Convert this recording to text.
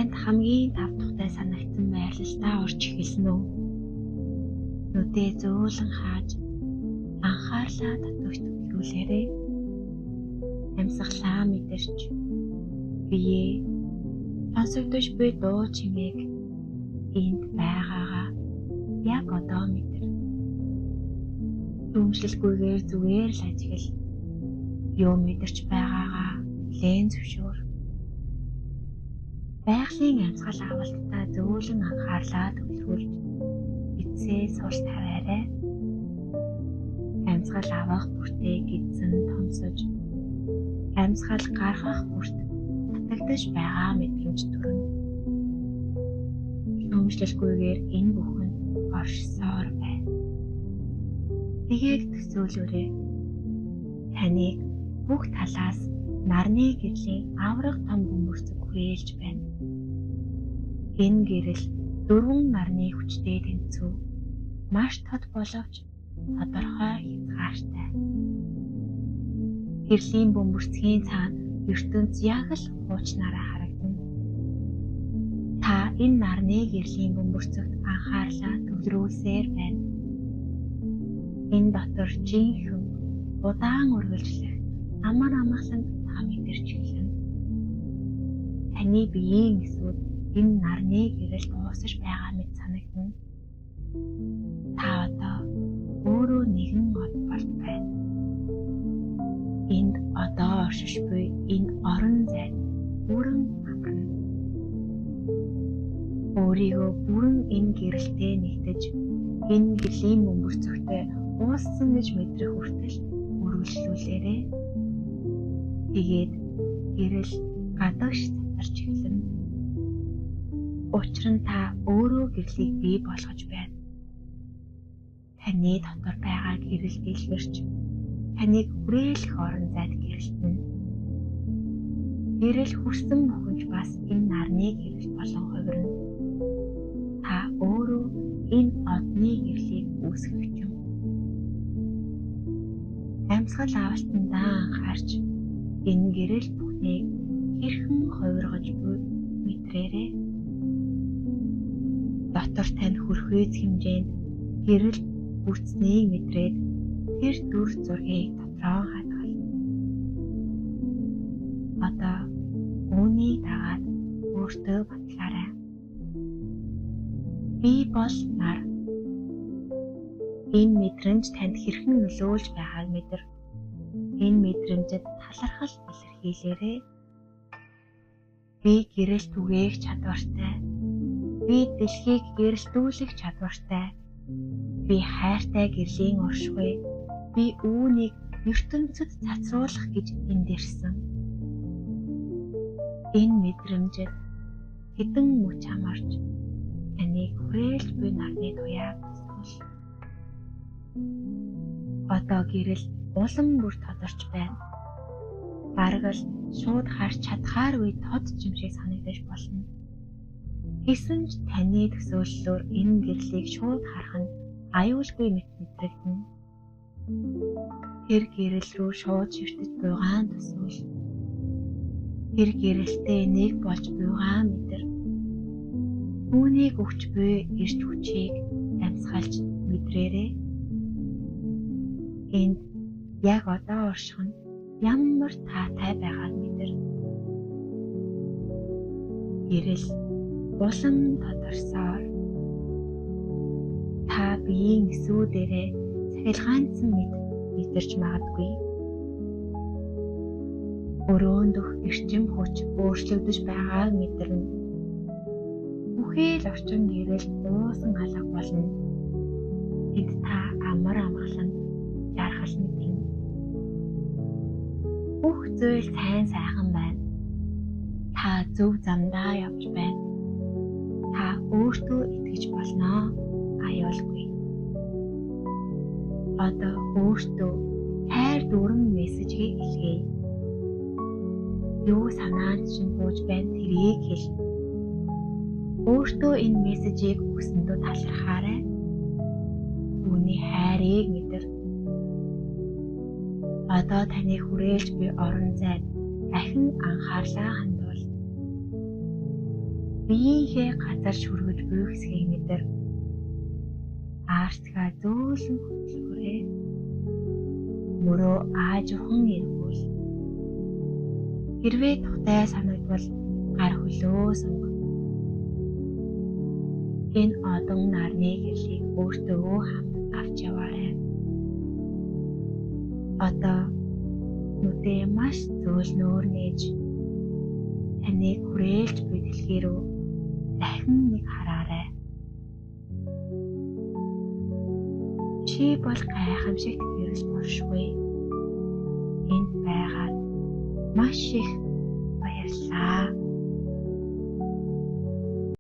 танд хамгийн тав тухтай санагдсан байрлалдаа орж эхэлсэн үү? Нүдээ зөөлөн хааж анхаарлаа татвагт төрүүлээрэй. Амьсгалаа мэдэрч бие сонсогдож буй дуу чимээг энд байгаагаа яг одоо мэдэр. Дүншлэлгүйгээр зүгээр л ажигл юу мэдэрч байгаагаа лэн зөвшөөр. Байгалийн амьсгал авалтаа зөөлөн анхаарлаа төвлөрүүлж эцээ сул тавиарай. Амьсгал авах бүртээ гидсэн томсож амьсгал гаргах бүрт татагдаж байгаа мэдрэмж төрнө. Өмчлөлгүйгээр энэ бүхэн оршсоор байна. Тэгийг төсөөлөөрэй. Таныг бүх талаас нарны гэрлийн авраг том бөмбөрцөг хүрээлж байна. Энэ гэрэл 4 нарны хүчтэй тэнцүү маш тод боловч тодорхой хязгаартай. Гэрлийн бөмбөрцгийн цаана ертөнц яг л хуучнараа харагдана. Та энэ нарны гэрлийн бөмбөрцөгт анхаарлаа төвлөрүүлсээр байна. Энэ дотор жинхэнэ удаан үргэлжлэх амар амгалан та мэдэрч эхэлнэ. Таны биеийн эсвүүд энэ нарны гэрэл дуусаж байгаа мэт санагдана. Та одоо өөрөө нэгэн од болт байна. Энд одоо оршиж буй энэ орон зай бүрэн амарна. Өөрийгөө бүрэн энэ гэрэлтэй нэгтэж энэ гэрлийн бөмбөрцөгтэй ууссан гэж мэдрэх хүртэл үргэлжлүүлээрэй. Тэгээд гэрэл гадагш татарч эхэлнэ. Учир нь та өөрөө гэрлийг бий болгож байна. Таны дотор байгаа гэрэл дэлгэрч таныг хүрээлэх орон зайд гэрэлтэнэ. Гэрэл хүрсэн бүхэнч бас энэ нарны гэрэл болон хувирна. Та өөрөө энэ одны гэрлийг үүсгэх юм. Амьсгал авалтандаа анхаарч энэ гэрэл бүхнийг хэрхэн хувиргаж буй мэдрээрэй. Дотор тань хүрхвэц хэмжээнд гэрэл бүрдсэнийг мэдрээд тэр дүр зургийг дотроо хадгал. Одоо үүнийг дагаад өөртөө батлаарай. Би бол нар. Энэ мэдрэмж танд хэрхэн нөлөөлж байгааг мэдэр. Энэ мэдрэмжэд талархал илэрхийлээрэй. Би гэрэл түгээх чадвартай. Би дэлхийг гэрэлтүүлэх чадвартай. Би хайртай гэрлийн оршихуй. Би үүнийг ертөнцөд цацруулах гэж энд ирсэн. Энэ мэдрэмжэд хэдэн мөч амарч таныг хүрээлж буй нарны туяаг төсөөл. Одоо гэрэл улам бүр тодорч байна. Бараг л шууд харж чадхааргүй тод юм шиг санагдаж болно. Гэсэн ч таны төсөөллөөр энэ гэрлийг шууд харах нь аюулгүй мэт мэдрэгдэнэ. Тэр гэрэл рүү шууд шивтэж буйгаан төсөөл. Тэр гэрэлтэй нэг болж буйгаан мэдэр. Үүнийг өгч буй эрч хүчийг амьсгалж мэдрээрэй. Энд яг одоо орших нь ямар таатай байгааг мэдэр. Гэрэл улам тодорсоор та биеийн эсүүдээрээ цахилгаансан мэдэрч магадгүй. Өрөөндөх эрчим хүч өөрчлөгдөж байгааг мэдэрнэ. Бүхэл орчин гэрэл уусан алга болно. Тэд та амар амгалан жаргал мэднэ. Бүх зүйл сайн сайхан байна. Та зөв замдаа явж байна. Та өөртөө итгэж болноо. Аюулгүй. Одоо өөртөө хайр дүүрэн мессежийг хэлгээе. Юу санаанд чинь бууж байна тэрийг хэл. Өөртөө энэ мессежийг өгсөндөө талархаарай. Түүний хайрыг мэдэр. Одоо таны хүрээлж буй орон зайд дахин анхаарлаа хандуул. биеийнхээ газар шүргэж буй хэсгийг мэдэр аарцгаа зөөлөн хөтлөхөрэй. Мөрөө аажуухан эргүүл. Хэрвээ тухтай санагдвал гар хөлөө сунг. Энэ одон нарны гэрлийг өөртөө хамт авч яваарай. Одоо нүдээ маш зөөлнөөр нээж таныг хүрээлж буй дэлхий рүү дахин нэг хараарай. Чи бол гайхамшигт гэрэл туршгүй. Энд байгаад маш их баярлалаа.